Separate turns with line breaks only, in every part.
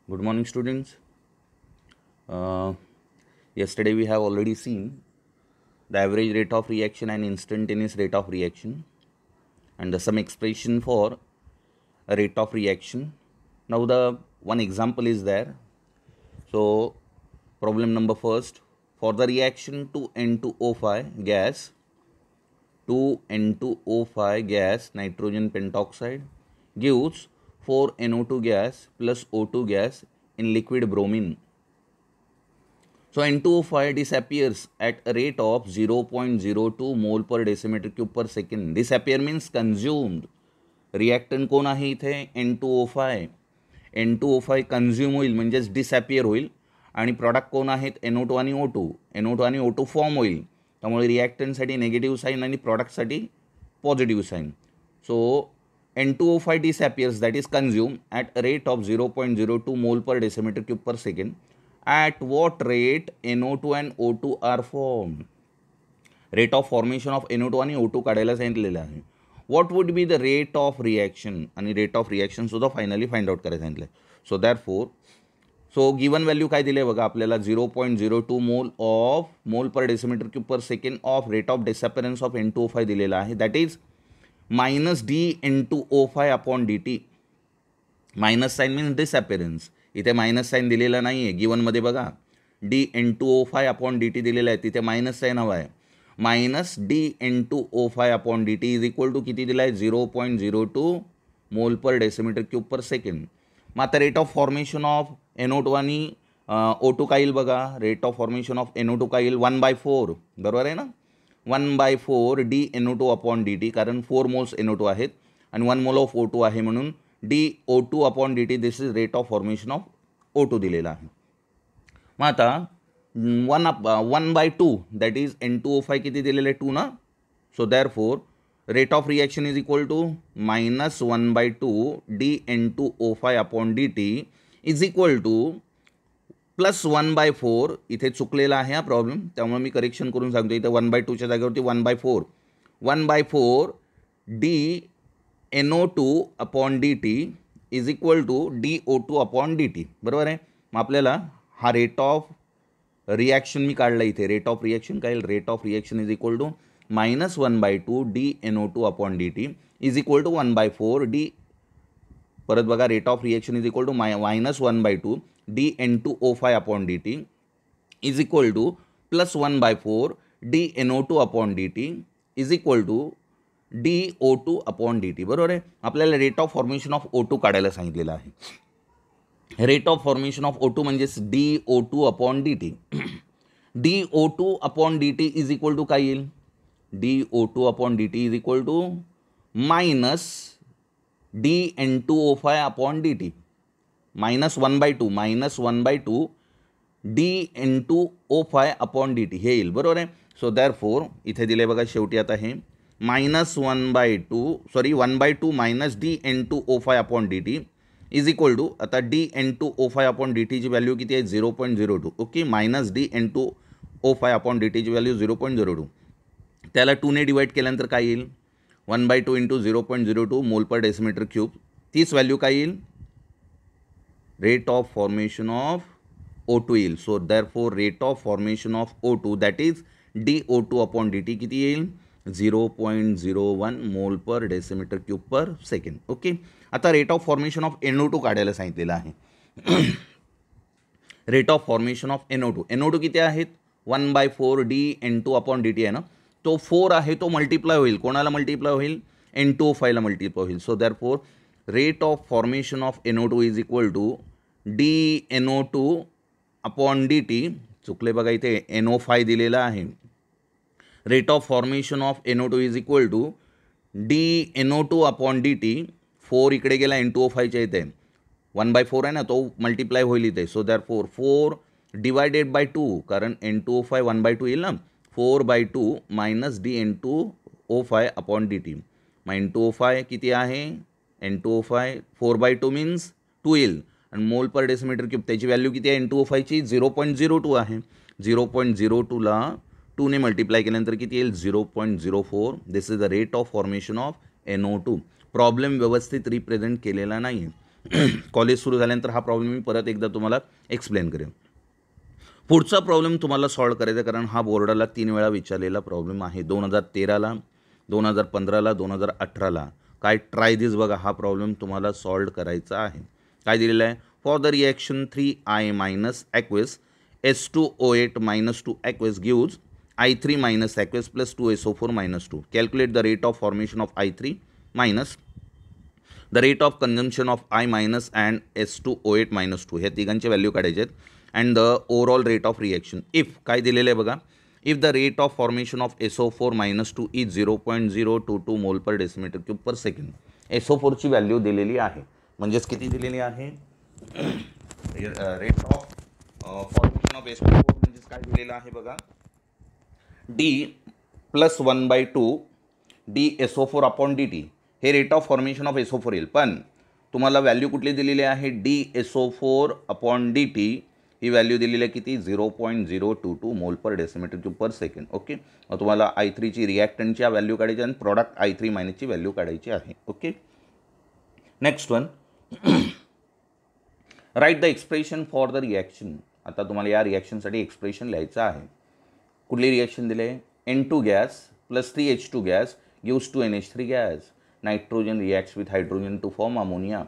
Good morning, students. Yesterday we have already seen the average rate of reaction and instantaneous rate of reaction and the some expression for a rate of reaction. Now the one example is there. So problem number first, for the reaction to N2O5 gas, 2N2O5 gas nitrogen pentoxide gives 4NO2 gas plus O2 gas in liquid bromine. So N2O5 disappears at a rate of 0.02 mole per decimeter cube per second. Disappear means consumed. Reactant कोण आहे इथे N2O5. N2O5 consume होईल म्हणजेच disappear होईल आणि product कोण आहेत NO2 आणि O2. NO2 आणि O2 फॉर्म होईल. त्यामुळे रिॲक्टंटसाठी नेगेटिव्ह साइन आणि प्रॉडक्टसाठी positive sign. So N2O5 disappears, that is consumed at a rate of 0.02 mole per decimeter cube per second. At what rate NO2 and O2 are formed? Rate of formation of NO2 आणि O2 काढायला सांगितलेलं आहे. What would be the rate of reaction? आणि rate of reaction सुद्धा finally find out करायला सांगितलं. So दॅरफोर given value काय दिले बघा आपल्याला 0.02 mole per decimetre cube per second of rate of disappearance of N2O5 दिलेला आहे. That is minus dN2O5 upon dt. Minus sign means disappearance. इथे मायनस साइन दिलेला नाही आहे गिवनमध्ये बघा. dN2O5 अपॉन dt दिलेला आहे, तिथे मायनस साइन हवा आहे. Minus dN2O5 upon dt is equal to किती दिला आहे 0.02 mole per decimetre cube per second. मग आता rate of formation of NO2 आणि O2 काय येईल बघा. Rate of formation of NO2 काय येईल 1/4. बरोबर आहे ना. 1/4 dNO2 अपॉन dt, कारण 4 मोल्स NO2 आहेत आणि 1 मोल ऑफ O2 आहे म्हणून dO2 upon dt this is rate of formation of O2 दिलेला आहे. मग आता 1/2 दॅट इज N2O5 किती दिलेलं आहे 2 ना. So therefore rate of reaction is equal to minus 1/2 dN2O5 upon dt is equal to plus 1/4. इथे चुकलेला आहे हा प्रॉब्लेम, त्यामुळे मी करेक्शन करून सांगतो. इथे 1/2च्या जागेवरती 1/4. 1/4 dNO2 upon dt is equal to dO2 upon dt. बरोबर आहे. मग आपल्याला हा रेट ऑफ रिॲक्शन मी काढला इथे. रेट ऑफ रिॲक्शन काय? Rate of reaction is equal to minus 1/2 dNO2 upon dt is equal to 1/4 d. परत बघा, rate of reaction is equal to minus 1/2 dN2O5 upon dt is equal to plus 1/4 dNO2 upon dt is equal to dO2 upon dt. बरोबर आहे. आपल्याला rate of formation of O2 काढायला सांगितलेलं आहे. Rate of formation of O2 म्हणजेच dO2 upon dt. dO2 upon dt is equal to काय येईल. dO2 upon dt is equal to minus dN2O5 upon dt. Minus 1/2 dN2O5 upon dt हे येईल. बरोबर आहे. सो दॅरफोर इथे दिले बघा शेवटी आता हे minus 1/2 minus dN2O5 upon dt is equal to आता dN2O5 अपॉन dt ची व्हॅल्यू किती आहे 0.02. Okay. Minus dN2O5 upon dt ची व्हॅल्यू 0.02. त्याला 2 ने डिवाइड केल्यानंतर काय येईल 1/2 into 0.02 mole per decimetre cube. तीच व्हॅल्यू काय येईल rate of formation of O2 येईल. So therefore rate of formation of O2 that is dO2 upon dt किती येईल 0.01 mole per decimetre cube per second. Okay. आता rate of formation of NO2 काढायला सांगितलेलं आहे. Rate of formation of NO2 किती आहेत 1/4 dN2 upon dt आहे ना. तो 4 आहे, तो मल्टिप्लाय होईल. कोणाला मल्टिप्लाय होईल N2O5 ला मल्टिप्लाय होईल. So therefore rate of formation of NO2 is equal to dNO2 upon dt. चुकले बघा, इथे NO5 दिलेला आहे. Rate of formation of NO2 is equal to dNO2 upon dt. 4 इकडे गेला N2O5च्या इथे 1/4 आहे ना, तो मल्टिप्लाय होईल इथे. सो दॅरफोर 4 डिवायडेड बाय 2, कारण N2O5 1/2 येईल ना. 4/2 मायनस dN2O5 अपॉन dt. मग N2O5 किती आहे N2O5 4/2 मीन्स 2 येईल आणि मोल पर डेसिमीटर क्यूब त्याची व्हॅल्यू किती आहे N2O5 ची 0.02 आहे. 0.02 ला 2 ने मल्टिप्लाय केल्यानंतर किती येईल 0.04. This is the rate of formation of NO2. Problem व्यवस्थित रिप्रेझेंट केलेला नाही आहे. कॉलेज सुरू झाल्यानंतर हा प्रॉब्लेम मी परत एकदा तुम्हाला एक्सप्लेन करेन. पुढचा प्रॉब्लेम तुम्हाला सॉल्व करायचा, कारण हा बोर्डाला 3 वेळा विचारलेला प्रॉब्लेम आहे. 2013ला, 2015ला, 2018ला. काय ट्राय दिस बघा, हा प्रॉब्लेम तुम्हाला सॉल्व करायचा आहे. काय दिलेलं आहे? For the reaction 3I minus aqueous S2O8 minus 2 aqueous gives I3 minus aqueous plus 2SO4 minus 2. Calculate the rate of formation of I3 minus the rate of consumption of I minus and S2O8 minus 2. ह्या तिघांचे value काढायचे आहेत. And the overall rate of reaction if काय दिलेलं आहे बघा, if the rate of formation of SO4 minus 2 is 0.022 मोल per decimetre cube per second. SO4ची value दिलेली आहे, म्हणजेच किती दिलेली आहे? Rate of formation of SO4 म्हणजेच काय दिलेलं आहे बघा, D plus 1/2 DSO4 upon DT. हे rate of formation of SO4 येईल. पण तुम्हाला व्हॅल्यू कुठली दिलेली आहे? DSO4 upon DT. ही व्हॅल्यू दिलेली आहे किती? 0.022 मोल per decimetre cube per second. Okay, मग तुम्हाला I3ची रिॲक्टंटची व्हॅल्यू काढायची आणि प्रॉडक्ट I3 मायनसची व्हॅल्यू काढायची आहे. Okay, next one, write the expression for the reaction. आता तुम्हाला या रिॲक्शनसाठी एक्सप्रेशन लिहायचं आहे. कुठली रिॲक्शन दिले? N2 gas plus 3H2 gas gives 2NH3 gas. Nitrogen reacts with hydrogen two form ammonia.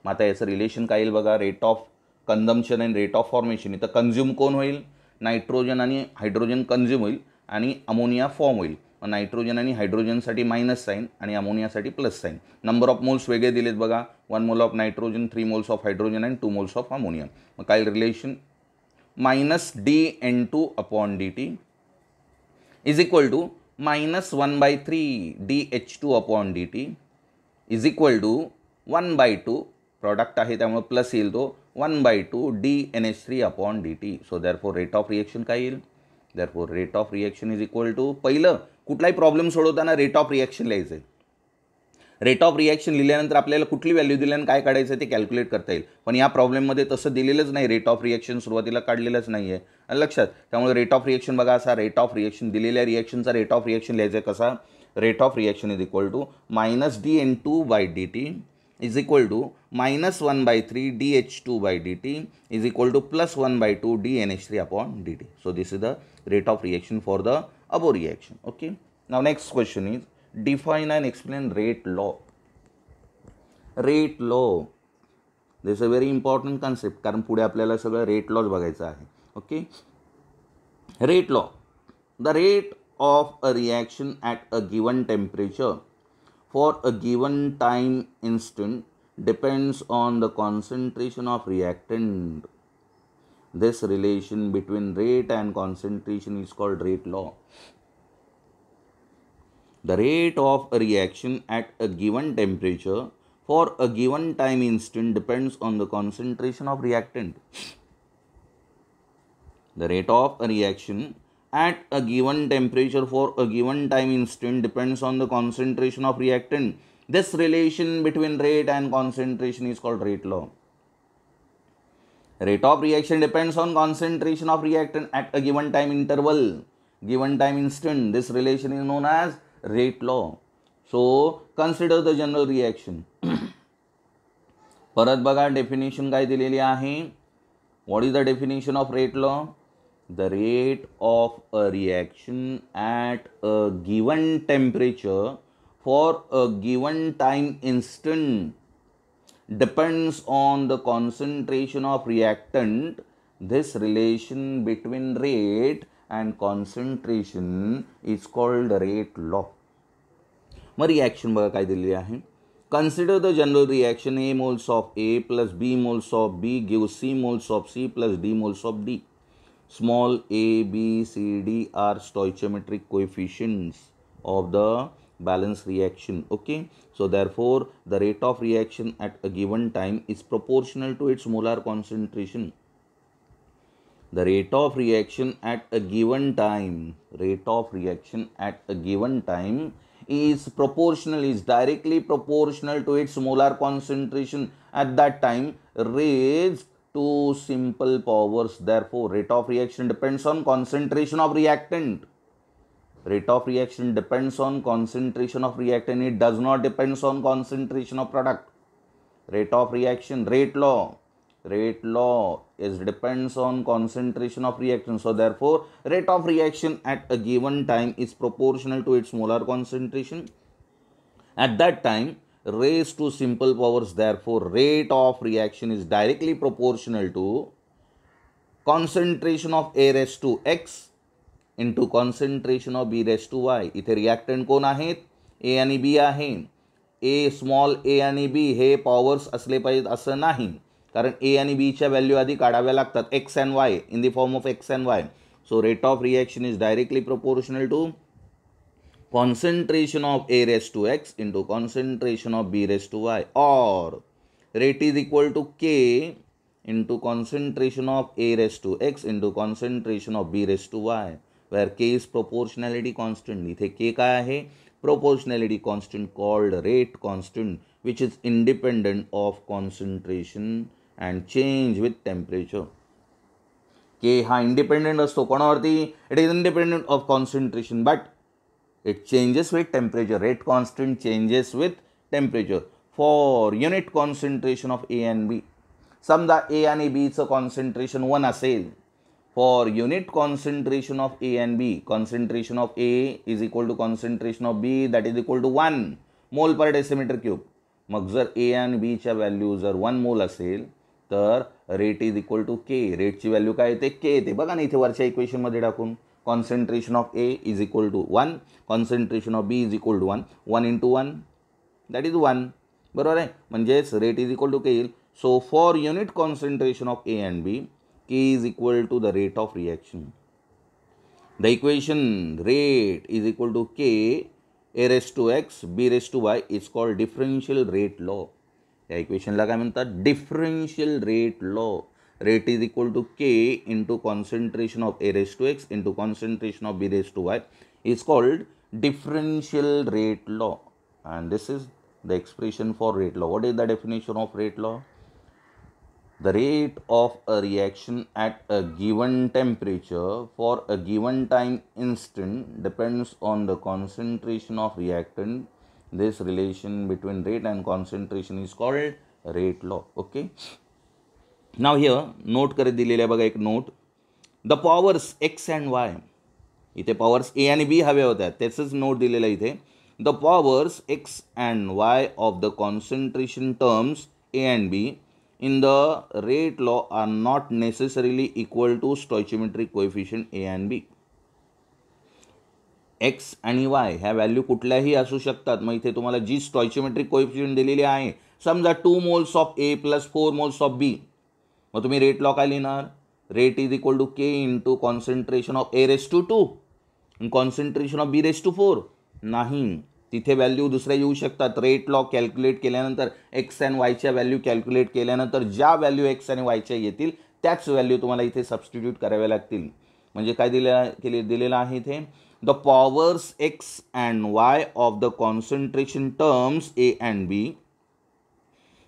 मग आता याचं रिलेशन काय येईल बघा, rate of consumption and rate of formation. इथं कन्झ्युम कोण होईल? नायट्रोजन आणि हायड्रोजन कन्झ्युम होईल आणि अमोनिया फॉर्म होईल. मग नायट्रोजन आणि हायड्रोजनसाठी मायनस साईन आणि अमोनियासाठी plus sign. Number of moles वेगळे दिलेत बघा, 1 mole of nitrogen, 3 moles of hydrogen and 2 moles of ammonia. मग काय relation? Minus DN2 upon DT is equal to minus 1/3 DH2 upon DT is equal to 1/2, product आहे त्यामुळे plus येईल तो, 1/2 DNH3 upon DT. So therefore rate of reaction काय येईल? Therefore rate of reaction is equal to, पहिलं कुठलाही problem सोडवताना rate of reaction लिहायचं आहे. रेट ऑफ रिॲक्शन लिहिल्यानंतर आपल्याला कुठली व्हॅल्यू दिल्यानं काय काढायचं आहे ते कॅल्क्युलेट करता येईल. पण या प्रॉब्लेममध्ये तसं दिलेलंच नाही, रेट ऑफ रिॲक्शन सुरुवातीला काढलेलंच नाही आहे लक्षात. त्यामुळे रेट ऑफ रिॲक्शन बघा, असा रेट ऑफ रिॲक्शन दिलेल्या रिॲक्शनचा रेट ऑफ रिॲक्शन लिहायचा आहे कसा? Rate of reaction is equal to minus DN2/DT is equal to minus 1/3 DH2/DT is equal to plus 1/2 DNH3 upon DT. So this is the rate of reaction for the above reaction. Okay, now next question is define and explain rate law. Rate law, this is a very important concept, कारण पुढे आपल्याला सगळं rate lodge बघायचं आहे. Okay, rate law, the rate of a reaction at a given temperature for a given time instant depends on the concentration of reactant. This relation between rate and concentration is called rate law. The rate of a reaction at a given temperature for a given time instant depends on the concentration of reactant. The rate of a reaction at a given temperature for a given time instant depends on the concentration of reactant. This relation between rate and concentration is called rate law. Rate of reaction depends on concentration of reactant at a given time interval, given time instant. This relation is known as rate law. So consider the general reaction. परत बघा definition काय दिलेली आहे. What is the definition of rate law? The rate of a reaction at a given temperature for a given time instant depends on the concentration of reactant. This relation between rate and concentration is called rate law. मग reaction बघा काय दिलेली आहे. Consider the general reaction A moles of A plus B moles of B gives C moles of C plus D moles of D. Small a, B, C, D are stoichiometric coefficients of the balance reaction. Okay, so therefore the rate of reaction at a given time is proportional to its molar concentration. The rate of reaction at a given time, rate of reaction at a given time is proportional, is directly proportional to its molar concentration at that time raised to simple powers. Therefore rate of reaction depends on concentration of reactant. Rate of reaction depends on concentration of reactant. It does not depends on concentration of product. rate of reaction, rate law is depends on concentration of reaction. So therefore rate of reaction at a given time is proportional to its molar concentration at that time raised to simple powers. Therefore rate of reaction is directly proportional to concentration of A raised to x into concentration of B raised to y. इथे reactant कोण आहेत? ए आणि बी आहे. ए small ए आणि बी हे powers असले पाहिजेत असं नाही, कारण ए आणि बीच्या व्हॅल्यू आधी काढाव्या लागतात x and y in the form of x and y. So rate of reaction is directly proportional to concentration of A raised to x into concentration of B raised to y, or rate is equal to K into concentration of A raised to x into concentration of B raised to y, where K is proportionality constant. इथे K काय आहे? Proportionality constant called rate constant, which is independent of concentration and change with temperature. K हा independent असतो कोणावरती? It is independent of concentration, but it changes with temperature. Rate constant changes with temperature. For unit concentration of A and B, समजा A आणि B चं concentration 1 असेल. For unit concentration of A and B, concentration of A is equal to concentration of B, that is equal to 1 mole per decimeter cube. मग जर A आणि B च्या value जर 1 mole असेल तर rate is equal to K. रेटची value काय येते? के येते. बघा ना इथे वरच्या इक्वेशनमध्ये टाकून concentration of A is equal to 1, concentration of B is equal to 1, 1 into 1 that is 1. बरोबर आहे. म्हणजेच rate is equal to K येईल. So for unit concentration of A and B, K is equal to the rate of reaction. The equation rate is equal to K A raised to x B raised to y is called differential rate law. या इक्वेशनला काय म्हणतात? Differential rate law. Rate is equal to K into concentration of A raised to x into concentration of B raised to y is called differential rate law. And this is the expression for rate law. What is the definition of rate law? The rate of a reaction at a given temperature for a given time instant depends on the concentration of reactant. This relation between rate and concentration is called rate law. Okay. Now here note करत दिलेले आहे बघा एक note. The powers x and y, इथे powers A आणि B हव्या होत्या त्याचंच नोट दिलेलं आहे इथे. The powers x and y of the concentration terms A and B in the rate law are not necessarily equal to stoichiometric coefficient A and B. X आणि Y ह्या value कुठल्याही असू शकतात. मग इथे तुम्हाला जी स्टॉइचियोमेट्रिक कोएफिशिएंट दिलेली आहे, समजा 2 moles of A plus 4 moles of B, मग तुम्ही रेट लॉ काय लिहिणार? Rate is equal to K into concentration of A raise to 2 आणि concentration of B raise to 4. नाही, तिथे व्हॅल्यू दुसऱ्या येऊ शकतात. रेट लॉ कॅल्क्युलेट केल्यानंतर एक्स अँड वायच्या व्हॅल्यू कॅल्क्युलेट केल्यानंतर ज्या व्हॅल्यू एक्स आणि वायच्या येतील त्याच व्हॅल्यू तुम्हाला इथे सबस्टिट्यूट कराव्या लागतील. म्हणजे काय दिलेलं आहे इथे? The powers x and y of the concentration terms A and B,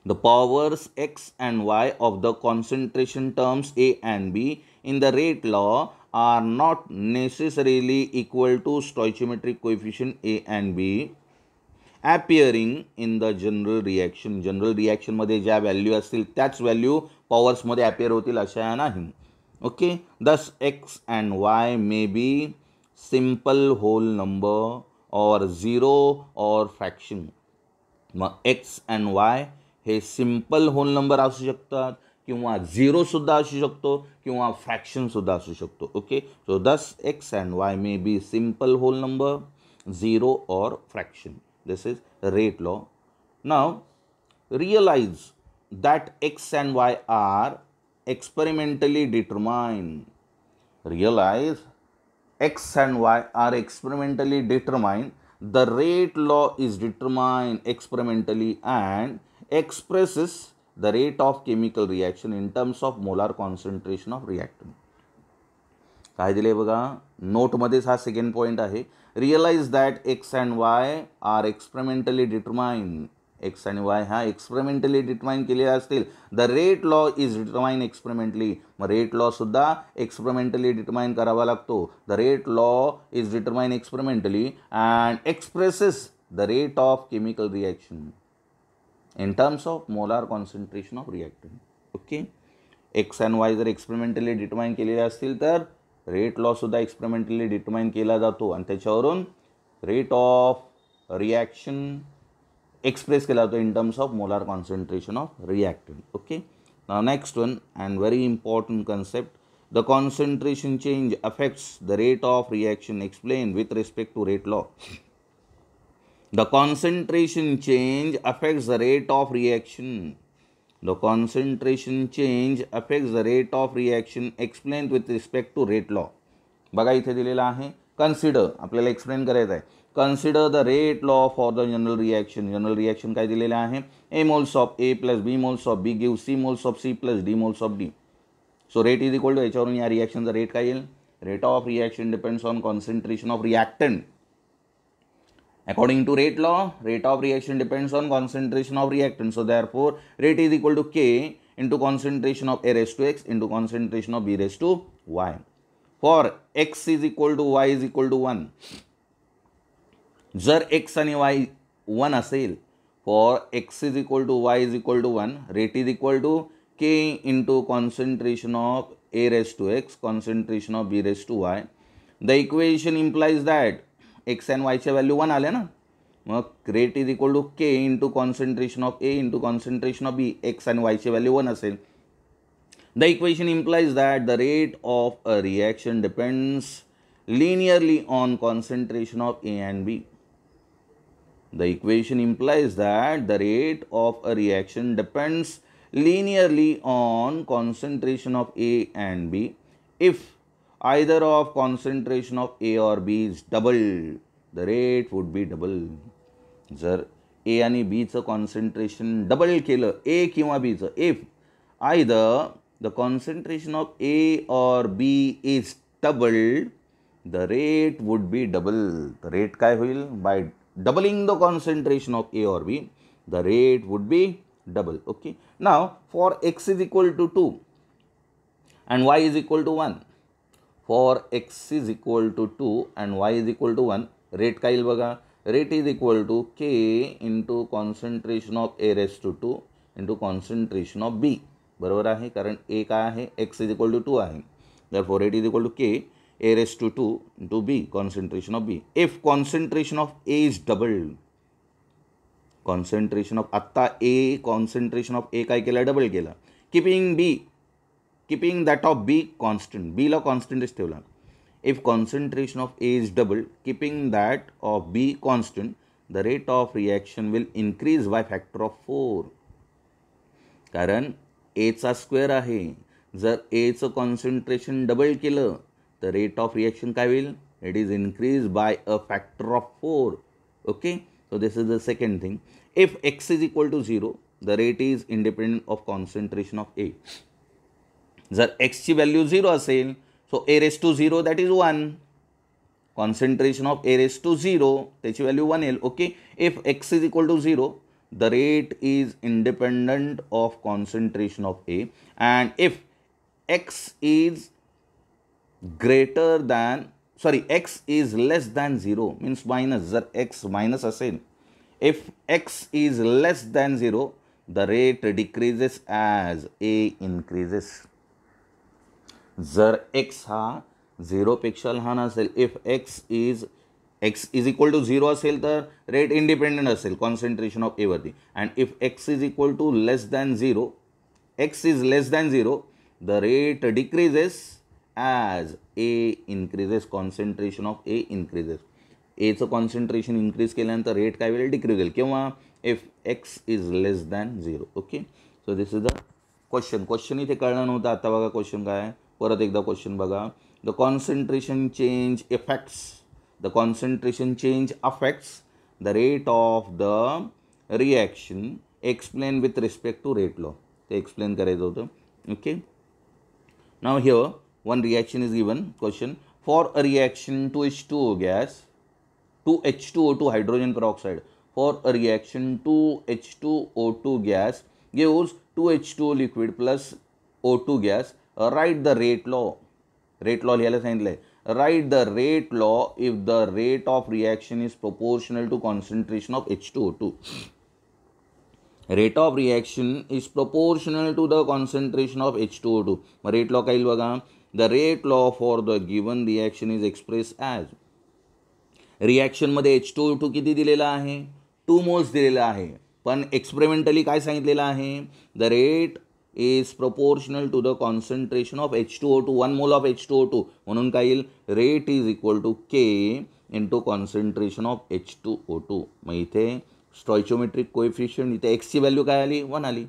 the powers x and y of the concentration terms A and B in the rate law are not necessarily equal to stoichiometric coefficient A and B appearing in the general reaction. General रिॲक्शनमध्ये ज्या value असतील त्याच value पॉवर्समध्ये appear होतील अशा नाही. Okay. Thus x and Y may be simple whole number or zero or fraction. मग x and y हे simple whole number असू शकतात किंवा झिरोसुद्धा असू शकतो किंवा फ्रॅक्शनसुद्धा असू शकतो. Okay. So thus x and Y may be simple whole number, zero or fraction. This is rate law. Now realise that x and y are experimentally determined. Realize x and y are experimentally determined. The rate law is determined experimentally and expresses the rate of chemical reaction in terms of molar concentration of reactant. काय दिले बघा नोटमध्येच हा second point आहे. Realise that x and y are experimentally determined. X आणि y हा experimentally determine केलेला असतील. The rate law is determine experimentally. मग रेट लॉ सुद्धा एक्सपेरिमेंटली डिटरमाइन करावा लागतो. The rate law is determine experimentally and expresses the rate of chemical reaction. in terms of molar concentration of reactant. Okay, x and y जर experimentally determine केलेले असतील तर rate law सुद्धा experimentally determine केला जातो आणि त्याच्यावरून रेट ऑफ रिॲक्शन एक्सप्रेस केला जातो in terms of molar concentration of reactant. Okay, now next one and very important concept, the concentration change affects the rate of reaction. Explain with respect to rate law. The concentration change affects the rate of reaction. The concentration change affects the rate of reaction. Explain with respect to rate law. बघा इथे दिलेला आहे, consider आपल्याला explain करायचं आहे. Consider the rate law for the general reaction. General reaction काय दिलेलं आहे, A moles of A plus B moles of B give C moles of C plus D moles of D. So rate is equal to, याच्यावरून या रिॲक्शनचा rate काय येईल, rate of reaction depends on concentration of reactant. According to rate law, rate of reaction depends on concentration of reactant. So therefore, rate is equal to K into concentration of A raised to X into concentration of B raised to Y. For X is equal to Y is equal to 1. जर X आणि Y 1 असेल, for X is equal to Y is equal to 1, rate is equal to K into concentration of A raised to X, concentration of B raised to Y. The equation implies that X and वायच्या value 1 आल्या ना, मग rate is equal to K into concentration of A into concentration of B. X and वायची value 1 असेल. The equation implies that the rate of a reaction depends linearly on concentration of A and B. The equation implies that the rate of a reaction depends linearly on concentration of A and B if either of concentration of A or B is double, the rate would be double. जर A आणि B चं concentration double केलं, A किंवा B चं, if either the concentration of A or B is doubled, the rate would be double. The rate काय होईल, by doubling the concentration of A or B, the rate would be double. Okay, now for X is equal to 2 and Y is equal to 1, for X is equal to 2 and Y is equal to 1, rate काय येईल बघा, rate is equal to K into concentration of A raised to 2 into concentration of B. बरोबर आहे, कारण A काय आहे, X is equal to 2 आहे. Therefore rate is equal to K A raised to 2 into B, concentration of B. If concentration of A is doubled, concentration of आत्ता A, concentration of A काय केलं, double केलं. Keeping that of B constant, बीला कॉन्स्टंटच ठेवला. If concentration of A is double, keeping that of B constant, the rate of reaction will increase by factor of 4. कारण एचा square आहे. जर एचं कॉन्सन्ट्रेशन डबल केलं तर रेट ऑफ रिॲक्शन काय होईल, it is increase by a factor of 4. Okay, so this is the second thing. If X is equal to 0, the rate is independent of concentration of A. जर X ची value 0 असेल, so A raised to 0 that is 1. Concentration of A raised to 0, त्याची value 1 येईल. Okay, if X is equal to 0, the rate is independent of concentration of A, and if X is greater than, sorry, X is less than 0 means minus, जर X minus असेल, if X is less than 0, the rate decreases as A increases. जर X हा 0 पेक्षा लहान असेल, if X is equal to 0 असेल तर rate independent असेल कॉन्सन्ट्रेशन ऑफ A वरती, and if X is equal to less than 0, X is less than 0, the rate decreases as A increases, concentration of A increases. Aचं concentration increase केल्यानंतर rate काय होईल, decrease होईल. किंवा if X is less than 0. Okay, so this is the question इथे कळलं नव्हतं, आता बघा क्वेश्चन काय आहे, परत एकदा क्वेश्चन बघा. The concentration change affects the rate of the reaction. Explain with respect to rate law, ते एक्सप्लेन करायचं होतं. Okay, now here one reaction is given. Question: for a reaction 2H2O gas, 2H2O2 hydrogen peroxide, for a reaction 2H2O2 gas gives 2H2O liquid plus O2 gas, write the rate law. Rate law लिहायला सांगितलंय. Write the rate law if the rate of reaction is proportional to concentration of H2O2. Rate of reaction is proportional to the concentration of H2O2. मग rate law काय येईल बघा, the rate law for the given reaction is express as, रिॲक्शनमध्ये H2O2 किती दिलेला आहे, 2 moles दिलेला आहे, पण एक्सपेरिमेंटली काय सांगितलेलं आहे, the rate is proportional to the concentration of H2O2, 1 mole of H2O2, म्हणून काय येईल, rate is equal to K into concentration of H2O2. मग इथे स्टॉइचोमेट्रिक कोएफिशियंट, इथे एक्सची व्हॅल्यू काय आली, 1 आली,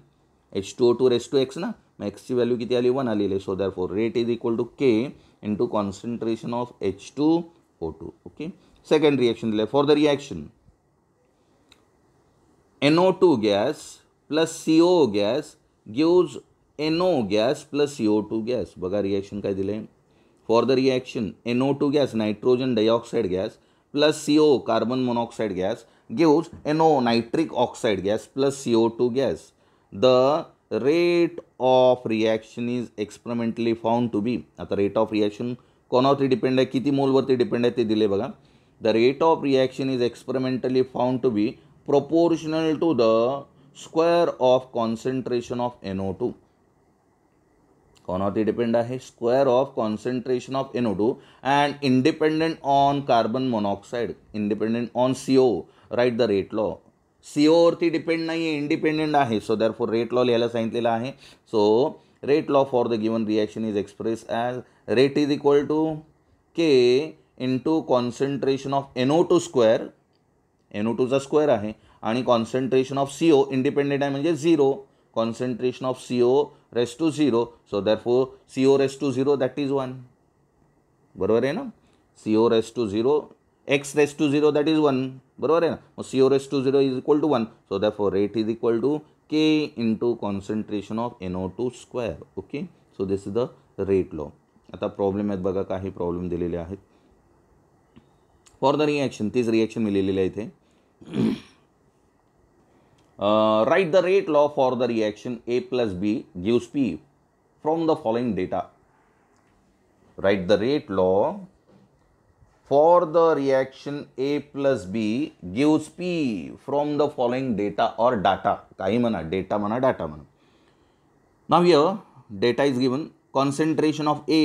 H2O2 रेस टू एक्स ना, मग एक्सची व्हॅल्यू किती आली, 1 आलेली. So therefore rate is equal to K into concentration of H2O2. Okay, second reaction दिलं, for the reaction NO2 gas plus CO gas gives NO gas plus CO2 gas. बघा reaction काय दिले, for the reaction NO2 gas nitrogen dioxide gas plus CO carbon monoxide gas gives NO nitric oxide gas plus CO2 gas. The rate of reaction is experimentally found to be. आता rate of reaction कोणावरती depend आहे, किती मोलवरती depend आहे ते दिले बघा. The rate of reaction is experimentally found to be proportional to the square of concentration of NO2. कोणावरती डिपेंड आहे, square of concentration of NO2 and independent on carbon monoxide, independent on CO. Right the rate law. CO वरती depend नाही आहे, independent आहे. So therefore rate law लिहायला सांगितलेलं आहे. So rate law for the given reaction is express as rate is equal to K into concentration of NO2 square, NO2चा square आहे, आणि कॉन्सन्ट्रेशन ऑफ CO इंडिपेंडेंट आहे म्हणजे 0, concentration of CO raise to 0. So therefore CO raise to 0 that is 1. बरोबर आहे ना, CO raise to 0, X raise to 0 that is 1. बरोबर आहे ना, मग CO raise to 0 is equal to 1. So therefore rate is equal to K into concentration of NO2 square. Okay, so this is the rate law. आता problem आहेत बघा, काही problem दिलेले आहेत. फॉर द रिॲक्शन, तीच रिॲक्शन मी लिहिलेली आहे इथे. Write the rate law for the reaction A plus B gives P from the following data. Write the rate law for the reaction A plus B gives P from the following data or data. काही म्हणा, data म्हणा, data म्हणा. Now here data is given, concentration of A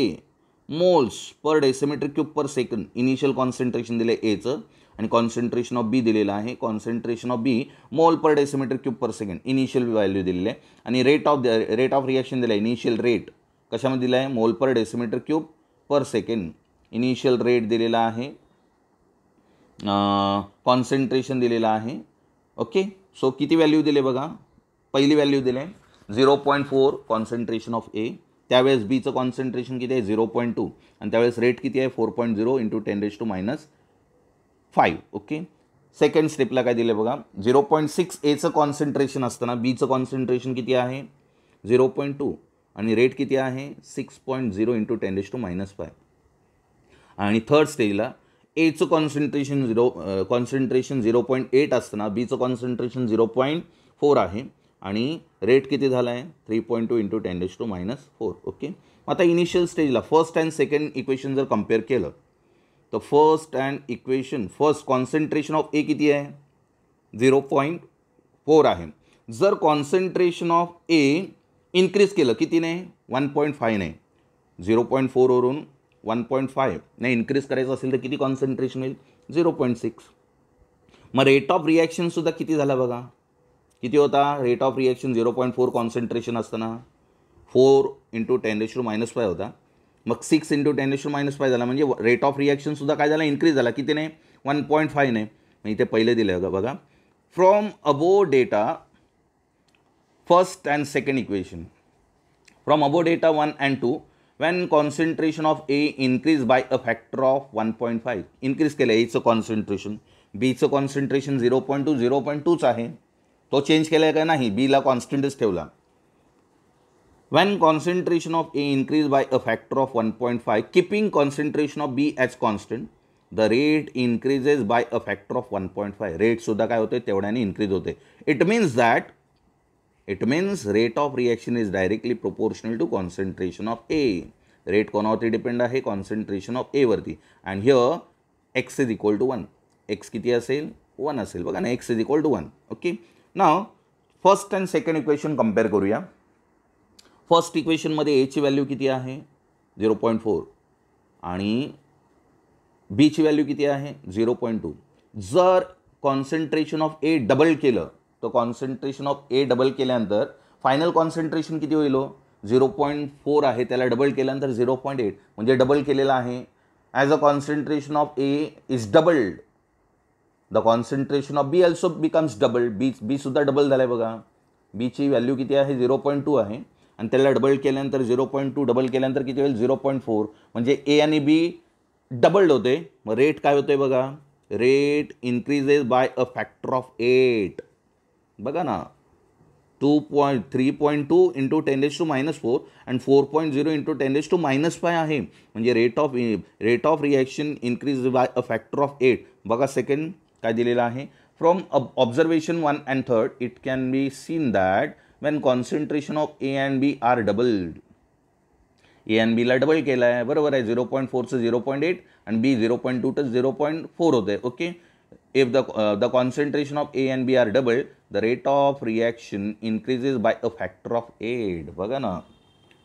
moles per decimetre cube per second. Initial concentration दिले Aचं आणि concentration of B दिलेलं आहे. Concentration of B मोल per decimetre cube per second initial value दिलेली आहे. आणि रेट ऑफ रिॲक्शन दिला आहे, इनिशियल रेट कशामध्ये दिला आहे, मोल per decimetre cube per second. Initial rate दिलेला आहे, कॉन्सन्ट्रेशन दिलेला आहे. ओके, सो किती व्हॅल्यू दिले बघा, पहिली व्हॅल्यू दिले 0.4 कॉन्सन्ट्रेशन ऑफ A, त्यावेळेस बीचं कॉन्सन्ट्रेशन किती आहे 0.2, आणि त्यावेळेस रेट किती आहे 4.0 इंटू 10⁻⁵. ओके, सेकंड स्टेपला काय दिलं बघा, 0.6 Aचं कॉन्सन्ट्रेशन असताना बीचं कॉन्सन्ट्रेशन किती आहे 0.2 आणि रेट किती आहे 6.0 इंटू 10⁻⁵. आणि थर्ड स्टेजला Aचं कॉन्सन्ट्रेशन 0.8 असताना बीचं कॉन्सन्ट्रेशन 0.4 आहे आणि रेट किती झाला आहे 3.2 इंटू 10⁻⁴. ओके, आता इनिशियल स्टेजला फर्स्ट अँड सेकंड इक्वेशन जर कम्पेअर केलं तर फर्स्ट कॉन्सन्ट्रेशन ऑफ A किती आहे 0.4 आहे. जर कॉन्सन्ट्रेशन ऑफ A इन्क्रीज केलं कितीने 1.5 ने, 0.4 वरून 1.5 ने इन्क्रीज करायचं असेल तर किती कॉन्सन्ट्रेशन होईल 0.6. मग रेट ऑफ रिॲक्शन सुद्धा किती झाला बघा, किती होता रेट ऑफ रिॲक्शन 0.4 कॉन्सन्ट्रेशन असताना 4 इंटू 10⁻⁵ होता. मग 6 इंटू 10⁻⁵ झाला म्हणजे रेट ऑफ रिॲक्शन सुद्धा काय झाला इन्क्रीज झाला कितीने 1.5 ने. मग इथे पहिले दिलं बघा, from above data first and second equation, from above data 1 and 2 when concentration of A increase by a factor of 1.5, increase केलं Aचं कॉन्सन्ट्रेशन, Bचं कॉन्सन्ट्रेशन 0.2च आहे, तो चेंज केला आहे का नाही, Bला कॉन्स्टंटच ठेवला. when concentration of A increase by a factor of 1.5 keeping concentration of B as constant, the rate increases by a factor of 1.5. Rate सुद्धा काय होते तेवढ्याने इन्क्रीज होते. It means rate of reaction is directly proportional to concentration of A. Rate कोणावरती depend आहे concentration of A वरती. And here x is equal to 1. x किती असेल 1 असेल बघा ना, x is equal to 1. Okay, now first and second equation compare करूया. First इक्वेशनमध्ये एची व्हॅल्यू किती आहे 0.4 आणि बीची व्हॅल्यू किती आहे 0.2. जर कॉन्सन्ट्रेशन ऑफ ए डबल केलं तर कॉन्सन्ट्रेशन ऑफ ए डबल केल्यानंतर फायनल कॉन्सन्ट्रेशन किती होईल 0.4 आहे, त्याला डबल केल्यानंतर 0.8 म्हणजे डबल केलेला आहे. As a concentration of A is doubled, the concentration of B also becomes double. B सुद्धा डबल झालं आहे बघा. बीची व्हॅल्यू किती आहे 0.2 आहे आणि त्याला डबल केल्यानंतर 0.2 डबल केल्यानंतर किती होईल 0.4 म्हणजे ए आणि बी डबल्ड होते. मग रेट काय होते बघा, rate increases by a factor of 8. बघा ना 3.2 इंटू 10⁻⁴ अँड 4.0 इंटू 10⁻⁵ आहे. म्हणजे rate of reaction increase by a factor of 8. बघा सेकंड काय दिलेलं आहे. From observation 1 and 3 it can be seen that when concentration of A and B are doubled, A and B ला double केला आहे बरोबर आहे. 0.4चं 0.8 आणि B 0.2 तर 0.4 होते. Okay, if the concentration of A and B are doubled, the rate of reaction increases by a factor of 8. बघा ना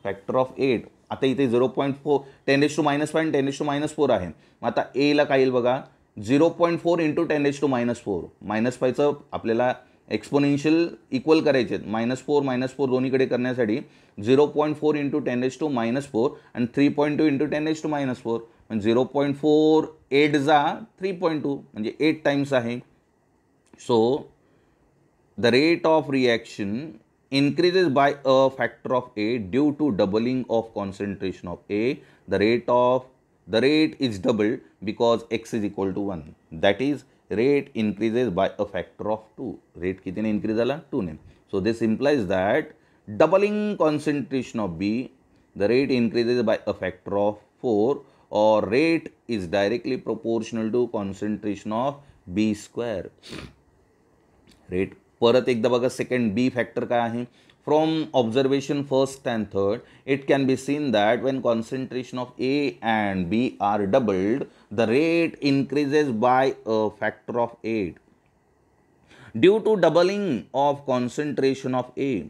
फॅक्टर ऑफ 8. आता इथे 0.4 10⁻⁵ आणि 10⁻⁴ आहे. आता A ला काय येईल बघा 0.4 इंटू 10⁻⁴. -5चं आपल्याला एक्सपोनेन्शियल इक्वल करायचे आहेत. -4 दोन्हीकडे करण्यासाठी 0.4 इंटू 10⁻⁴ आणि 3.2 इंटू 10⁻⁴. म्हणजे 0.4 8 जा 3.2 म्हणजे 8 टाइम्स आहे. So the rate of reaction increases by a factor of 8 due to doubling of concentration of A. The rate is doubled because x is equal to 1. That is, rate increases by a factor of 2. Rate कितीने increase झाला 2 ने. So this implies that doubling concentration of B, the rate increases by a factor of 4, or rate is directly proportional to concentration of B square. Rate परत एकदा बघा second बी factor काय आहे. From observation first and third it can be seen that when concentration of A and B are doubled the rate increases by a factor of 8 due to doubling of concentration of A.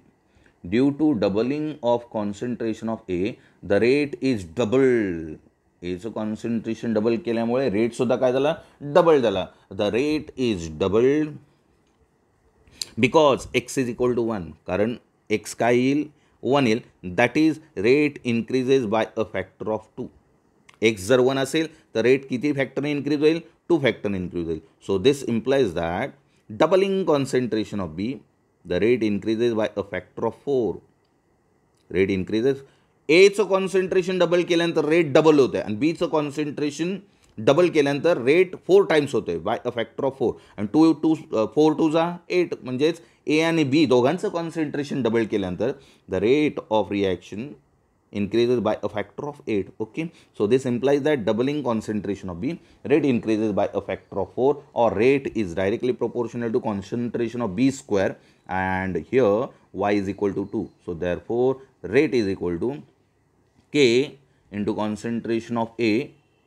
Due to doubling of concentration of A the rate is doubled. एचं concentration double केल्यामुळे rate सुद्धा काय झाला double झाला. The rate is doubled because x is equal to 1. कारण x काय येईल 1 येईल. That is rate increases by a factor of 2. x जर 1 असेल तर रेट किती फॅक्टरने इन्क्रीज होईल 2 फॅक्टरने इन्क्रीज होईल. So this implies that doubling concentration of B the rate increases by a factor of 4. Rate increases. एचं कॉन्सन्ट्रेशन डबल केल्यानंतर rate double होतं आहे आणि बीचं कॉन्सन्ट्रेशन डबल केल्यानंतर रेट 4 टाइम्स होतोय बाय अ फॅक्टर ऑफ 4 आणि 4 2 जा 8 म्हणजेच ए आणि बी दोघांचं कॉन्सन्ट्रेशन डबल केल्यानंतर the rate of reaction increases by a factor of 8. Okay, so this implies that doubling concentration of B rate increases by a factor of 4 or rate is directly proportional to concentration of B square, and here y is equal to 2. So therefore rate is equal to K into concentration of A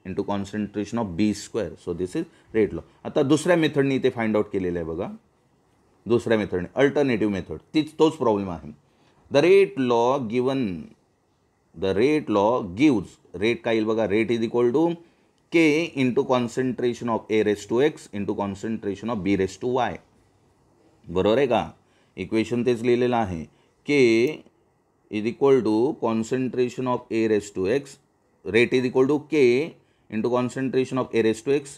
into concentration of B square. So this is rate law. आता दुसऱ्या मेथडनी इथे find out केलेलं आहे बघा. दुसऱ्या मेथडने alternative method तोच problem आहे. The rate law gives rate काय येईल बघा. Rate is equal to K into concentration of A raise to X into concentration of B raise to Y. बरोबर आहे का. इक्वेशन तेच लिहिलेलं आहे. K is equal to concentration of A raise to X. Rate is equal to K into concentration of A raised to x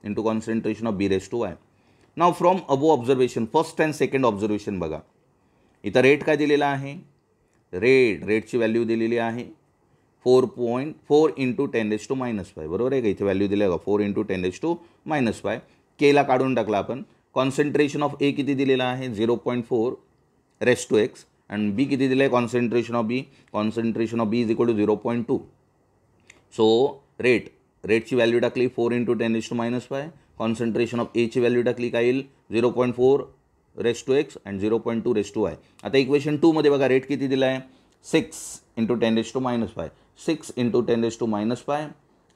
into concentration of B raised to y. Now from above observation first and second observation बघा. इथं rate काय दिलेला आहे. रेटची value दिलेली आहे 4.4 into 10⁻⁵. बरोबर आहे का. इथे व्हॅल्यू दिली आहे का 4 इंटू 10⁻⁵. केला काढून टाकला आपण. कॉन्सन्ट्रेशन ऑफ ए किती दिलेला आहे 0.4 रेस टू एक्स आणि बी किती दिलं आहे concentration of B. Concentration of B is equal to 0.2. So रेटची व्हॅल्यू टाकली 4 इंटू 10⁻⁵. कॉन्सन्ट्रेशन ऑफ एची व्हॅल्यू टाकली काय येईल 0.4 raise to x and 0.2 raise to Y. आता इक्वेशन 2 मध्ये बघा रेट किती दिला आहे 6 इंटू 10⁻⁵. 6 इंटू 10⁻⁵.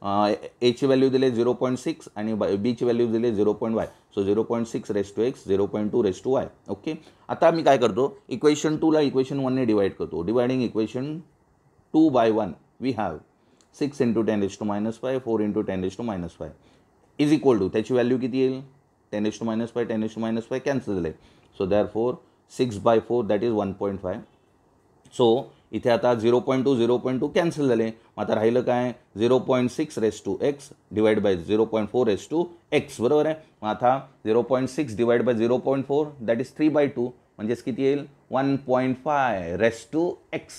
एची व्हॅल्यू दिले 0.6 आणि बीची व्हॅल्यू दिले 0.y. So 0.6 raise to X, 0.2 raise to Y. Okay. आता मी काय करतो, इक्वेशन 2ला इक्वेशन 1ने डिवाइड करतो. Dividing equation 2 by 1 we have 6 × 10⁻5, 4 × 10⁻5 is equal to, त्याची व्हॅल्यू किती येईल, 10⁻5, 10⁻5 कॅन्सल झाले. So therefore 6/4 that is 1.5. So इथे आता 0.2 0.2 कॅन्सल झाले. आता राहिलं काय, 0.6 raise to x divide by 0.4 raise to x, बरोबर आहे. मग आता 0.6 डिवाइड बाय 0.4 दॅट इज 3/2, म्हणजेच किती येईल, 1.5 raise to x,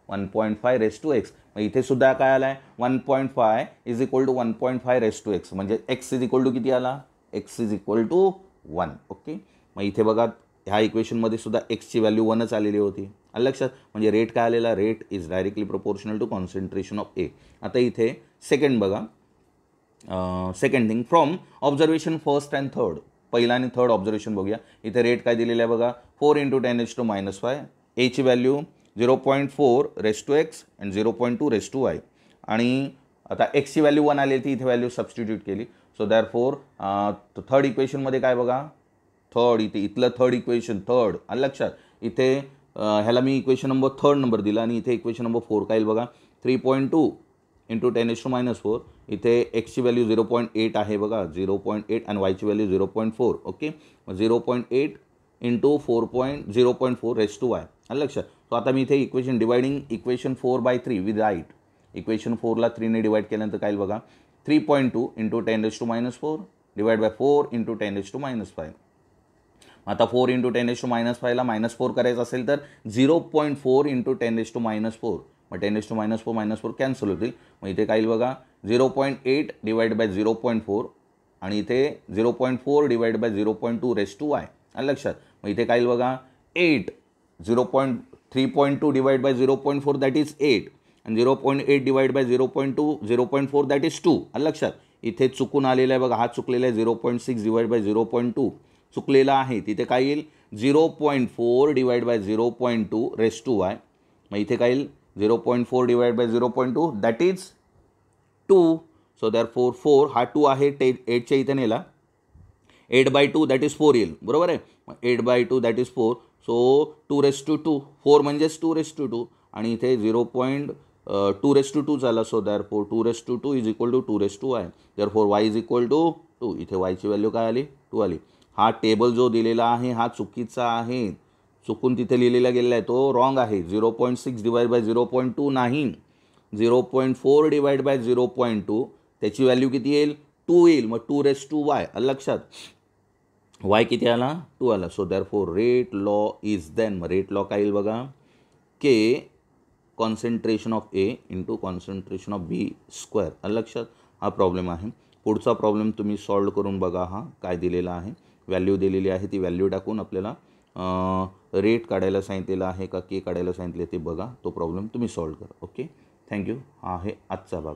1.5 raise to x. मग इथे सुद्धा काय आला आहे, 1.5 is equal to 1.5 raise to x, म्हणजे एक्स इज इक्वल टू किती आला, x is equal to 1. Okay. मग इथे बघा ह्या इक्वेशनमध्ये सुद्धा एक्सची व्हॅल्यू 1च आलेली होती. लक्षात, म्हणजे रेट काय आलेला, rate is directly proportional to concentration of A. आता इथे सेकंड बघा, second thing from observation first and third, पहिला आणि थर्ड ऑब्झर्वेशन बघूया. इथे रेट काय दिलेलं आहे बघा, 4 × 10⁻5, एची value 0.4 raise to x and 0.2 raise to y. आणि आता एक्सची व्हॅल्यू 1 आली ती इथे व्हॅल्यू सबस्टिट्यूट केली. सो दॅरफोर थर्ड इक्वेशनमध्ये काय बघा, थर्ड इथे इथलं थर्ड इक्वेशन, थर्ड आलं लक्षात. इथे ह्याला मी इक्वेशन नंबर थर्ड नंबर दिला आणि इथे इक्वेशन नंबर 4 काय येईल बघा, 3.2 × 10⁻4. इथे एक्सची व्हॅल्यू 0.8 आहे बघा, 0.8 आणि वायची value 0.4. Okay. 0.8 × 0.4 raise to Y आलं लक्षात. सो आता मी इथे equation dividing equation 4/3 with right. Equation 4ला 3ने डिवाइड केल्यानंतर काय येईल बघा, 3.2 × 10⁻4 डिवाइड बाय 4 × 10⁻5. आता 4 × 10⁻5ला -4 करायचं असेल तर 0.4 × 10⁻4, मग 10⁻4 -4 कॅन्सल होतील. मग इथे काय येईल बघा, 0.8 डिवाइड बाय 0.4 आणि इथे 0.4 divide by 0.2 raise to Y आलं लक्षात. मग इथे काय येईल बघा, 8 3.2 डिवाइड बाय 0.4 दॅट इज 8 आणि 0.8 डिवाइड बाय 0.4 दॅट इज 2 आलं लक्षात. इथे चुकून आलेलं आहे बघा, हा चुकलेला आहे, 0.6 डिवाइड बाय 0.2 चुकलेला आहे. तिथे काय येईल, 0.4 divide by 0.2 raise to Y. मग इथे काय येईल, 0.4 divide by 0.2 that is 2. So therefore 4 हा 2 आहे, 8च्या इथे नेला, 8/2 दॅट इज 4 येईल, बरोबर आहे. 8/2 that is 4. So 2 raise to 2, 4 म्हणजेच 2 रेस टू 2 आणि इथे 0.2 रेस टू 2 झाला. So therefore 2 raise to 2 is equal to 2 raise to Y. Therefore Y is equal to 2. इथे वायची व्हॅल्यू काय आली, 2 आली. हा टेबल जो दिलेला आहे हा चुकीचा आहे, चुकून तिथे लिहिलेला गेलेला आहे, तो रॉंग आहे. 0.6 डिवाइड बाय 0.2 नाही, 0.4 डिवाइड बाय 0.2 त्याची व्हॅल्यू किती येईल, 2 येईल. मग 2 रेस टू वाय आलं लक्षात. वाय किती आला, 2 आला. So therefore rate law is then, rate law काय येईल बघा, K concentration of A into concentration of B square आलं लक्षात. हा प्रॉब्लेम आहे. पुढचा प्रॉब्लेम तुम्ही सॉल्व करून बघा, हा काय दिलेला आहे, व्हॅल्यू दिलेली आहे, ती व्हॅल्यू टाकून आपल्याला रेट काढायला सांगितलेलं आहे का के काढायला सांगितले ते बघा. तो प्रॉब्लेम तुम्ही सॉल्व करा. Okay, thank you. हा आहे आजचा भाग.